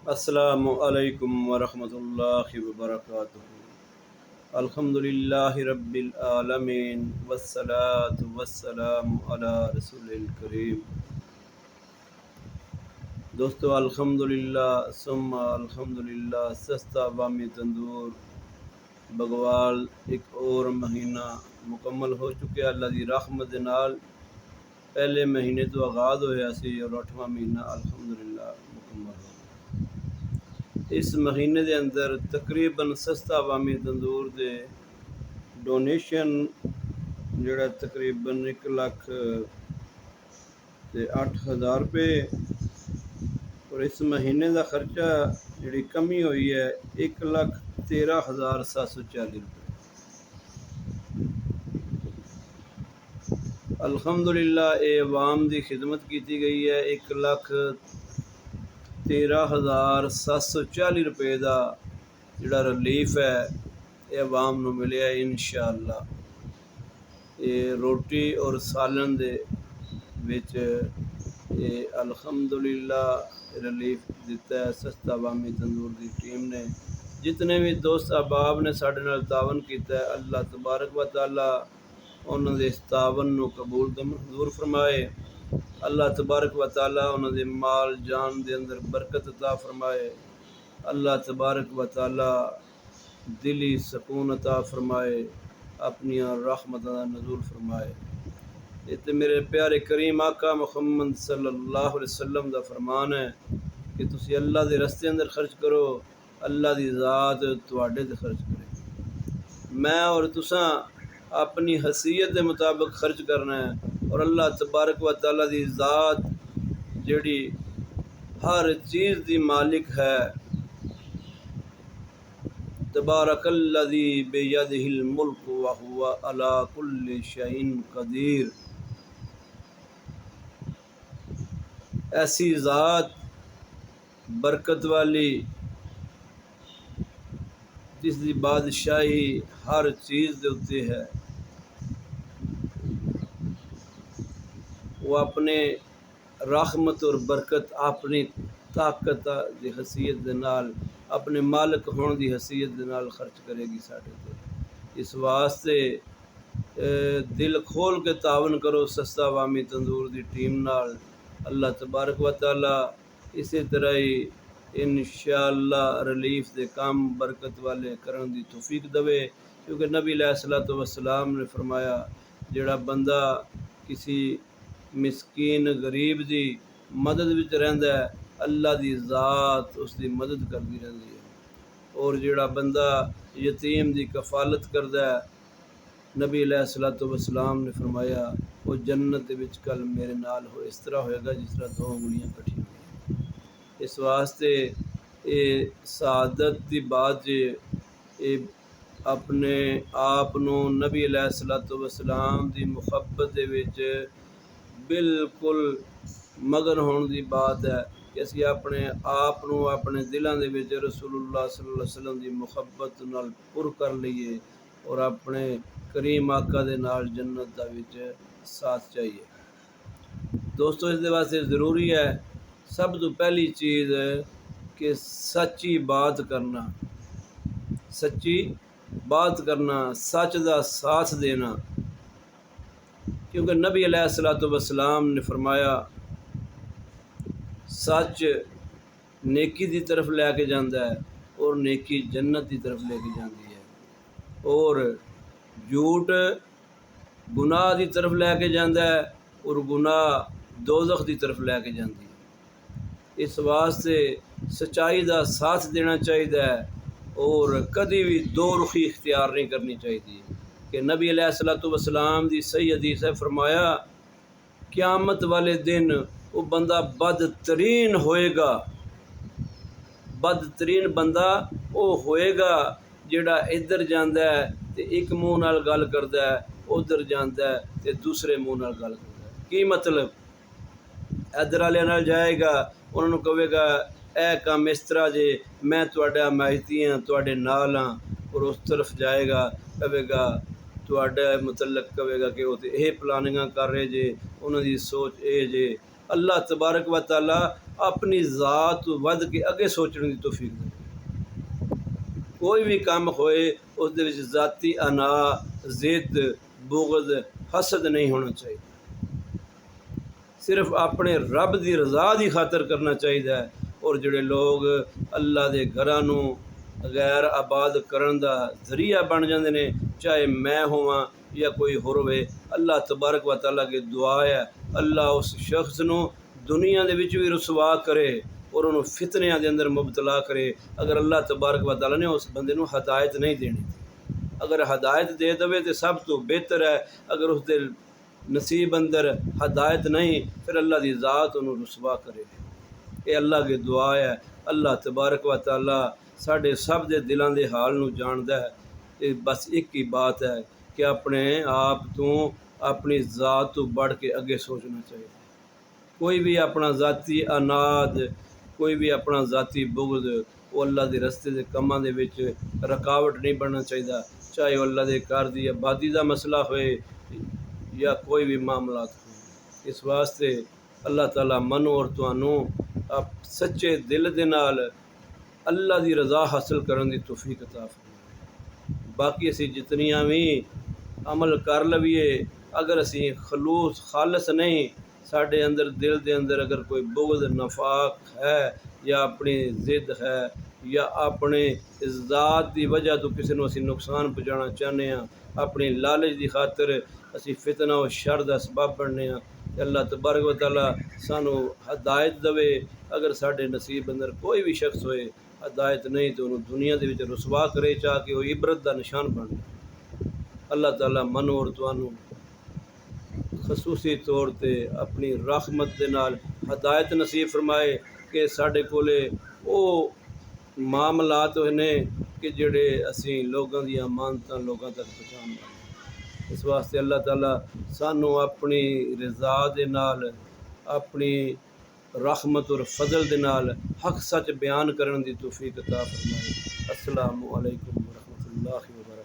अस्सलामु अलैकुम वरहमतुल्लाहि वबरकातुहू। अल्हम्दुलिल्लाहि रब्बिल आलमीन वस्सलातु वस्सलामु अला रसूलिल करीम। दोस्तों, अल्हम्दुलिल्लाह सुम्मा अल्हम्दुलिल्लाह। सस्ता बामी तंदूर बगवाल एक और महीना मुकम्मल हो चुके। अल्लाह दी रहमत दे नाल पहले महीने तो आगाज़ होया सी और 8वां महीना अल्हम्दुलिल्लाह मुकम्मल हो। इस महीने के अंदर तकरीबन सस्ता अवामी तंदूर दे डोनेशन जोड़ा तकरीबन 1,08,000 रुपये और इस महीने का खर्चा जी कमी हुई है 1,13,740 रुपये। अल्हम्दुलिल्लाह ये अवाम की खिदमत की गई है। 1,13,740 रुपये का जोड़ा रिलीफ है ये अवाम को मिले। इंशाअल्लाह ये रोटी और सालन दे विच ये अल्हम्दुलिल्लाह रिलीफ दिता है सस्ता अवामी तंदूर की टीम ने। जितने भी दोस्त अहबाब ने साडे नाल तावन किया है, अल्लाह तबारक व तआला उन्होंने इस तावन को कबूल तो मंजूर फरमाए। अल्लाह तबारक व तआला उन्होंने माल जान के अंदर बरकत अता फरमाए। अल्लाह तबारक व तआला दिली सकून अता फरमाए, अपनी रहमत का नज़ूल फरमाए। ये तो मेरे प्यारे करीम आका मुहम्मद सल्लल्लाहु अलैहि वसल्लम का फरमान है कि तुसी अल्लाह के रस्ते अंदर खर्च करो, अल्लाह की ज़ात तुहाडे ते खर्च करे। मैं और तुसा अपनी हसीयत के मुताबिक खर्च करना है और अल्लाह तबारक व तआला की ज़ात जिहड़ी हर चीज़ की मालिक है, तबारकल्लज़ी बियदिहिल मुल्क व हुवा अला कुल्लि शैइन कदीर। ऐसी ज़ात बरकत वाली जिसकी बादशाही हर चीज़ के उत्ते है, वो अपने रहमत और बरकत अपनी ताकत की हसीयत के नाल, अपने मालिक होने की हसीयत के नाल खर्च करेगी साढ़े तो। इस वास्ते दिल खोल के तावन करो सस्ता अवामी तंदूर की टीम नाल। अल्लाह तबारक व तआला इसी तरह ही इंशाअल्लाह रिलीफ के काम बरकत वाले करने की तौफीक दवे। क्योंकि नबी अलैहिस्सलातु वस्सलाम ने फरमाया जिहड़ा बंदा किसी मिसकीन गरीब की मदद विच रहिंदा है, अल्लाह की ज़ात उसकी मदद करती रहती है। और जिहड़ा बंदा यतीम की कफालत करता है, नबी अलैहिस्सलातु वस्सलाम ने फरमाया वो जन्नत विच कल मेरे नाल हो इस तरह होएगा जिस तरह दो उंगलियां कट्ठी हुई। इस वास्ते ये सआदत की बात जे ये अपने आप नू नबी अलैहिस्सलातु वस्सलाम की मुहब्बत दे विच बिल्कुल मगन होने की बात है कि असी अपने आप नू अपने दिलों के विच रसूलुल्लाह सल्लल्लाहु अलैहि वसल्लम की मुहब्बत नाल पुर कर लीए और अपने करीम आका दे नाल जन्नत दा विच साथ चाहिए। दोस्तों, इस वास्ते ज़रूरी है सब तो पहली चीज़ कि सच्ची बात करना, सच्ची बात करना, सच का साथ देना। क्योंकि नबी अलैहिस्सलातु वस्सलाम ने फरमाया सच नेकी की तरफ लैके जाता है और नेकी जन्नत की तरफ लेके जाती है, और झूठ गुनाह की तरफ लैके जाता है और गुनाह दोज़ख की तरफ लैके जाती है। इस वास्ते सच्चाई का साथ देना चाहिए और कभी भी दो रुखी इख्तियार नहीं करनी चाहिए। कि नबी अलैहिस्सलातु वस्सलाम की सही हदीस है, फरमाया क़यामत वाले दिन वो बंदा बदतरीन होएगा, बदतरीन बंदा वो होएगा जिहड़ा इधर जाता है तो एक मुँह नाल गल करता है, उधर जाता है तो दूसरे मुँह नाल गल करता है। की मतलब, इधर वाले नाल जाएगा उन्होंने कहेगा ए काम इस तरह जे मैं तुहाडा हिमायती हाँ तुहाडे नाल हाँ, और उस तरफ जाएगा कहेगा तुहाडे मुतलक कहेगा कि वो तो यह प्लानिंग कर रहे जे, उन्होंने सोच ये जे। अल्लाह तबारक व तआला अपनी ज़ात तो वध के अगे सोचने की तौफीक दे। कोई भी काम होए उस दे विच ज़ाती अना, जिद, बुग़्ज़, हसद नहीं होना चाहिए। सिर्फ अपने रब की रज़ा की खातर करना चाहिए। और जोड़े लोग अल्लाह के घरां नूं गैर आबाद करन दा जरिया बन जाते हैं, चाहे मैं होवां या कोई होर होवे, अल्लाह तबारक व तआला की दुआ है अल्लाह उस शख्स नूं दुनिया दे विच भी रुसवा करे और उन्होंने फितनियां दे अंदर मुबतला करे। अगर अल्लाह तबारक व तआला ने उस बंदे नूं हदायत नहीं देनी, अगर हदायत दे दवे तो सब तो बेहतर है। अगर उस दे नसीब अंदर हदायत नहीं, फिर अल्लाह की ज़ात उन्होंने रुसवा करे। ये अल्लाह की दुआ है। अल्लाह तबारक व तआला साढ़े सब दे दिलों के हाल नूं जानदा है। ये बस एक ही बात है कि अपने आप तो अपनी ज़ात तो बढ़ के अगे सोचना चाहिए। कोई भी अपना ज़ाती अनाद, कोई भी अपना ज़ाती बुग़्ज़ वो अल्लाह के रस्ते के कामां दे विच रुकावट नहीं बनना चाहिए। चाहे वो अल्लाह के घर की आबादी का मसला होए या कोई भी मामलात हो। इस वास्ते अल्लाह ताला मनो और तुहानू आप सच्चे दिल दे नाल अल्लाह की रज़ा हासिल करने की तौफीक अता फरमाए। बाकी असी जितनियां भी अमल कर लवीए, अगर असी खलूस खालस नहीं, साढ़े अंदर दिल दे अंदर अगर कोई बुग़्ज़ नफाक है या अपनी जिद है या अपने ज़ात की वजह तो किसी को असी नुकसान पहुँचाना चाहते हैं, अपनी लालच की खातर असी फितना और शर का सबब बनने। अल्लाह तबारक व तआला सानू हदायत दवे। अगर साढ़े नसीब अंदर कोई भी शख्स होए हदायत नहीं तो उन्होंने दुनिया के विच रुसवा करे, चाह के वो इबरत का निशान बन। अल्लाह ताला मनो और तुहानू खसूसी तौर पर अपनी रहमत के नाल हदायत नसीब फरमाए कि साढ़े कोले वो मामलात ने कि जोड़े असी लोगों की अमानतां लोगों तक पहुँचा। इस वास्ते अल्लाह ताला सानू अपनी रज़ा दे नाल, अपनी रहमत और फजल दे नाल हक सच बयान करने की तौफीक अता फरमाए। अस्सलामु अलैकुम व रहमतुल्लाहि व बरकातहू।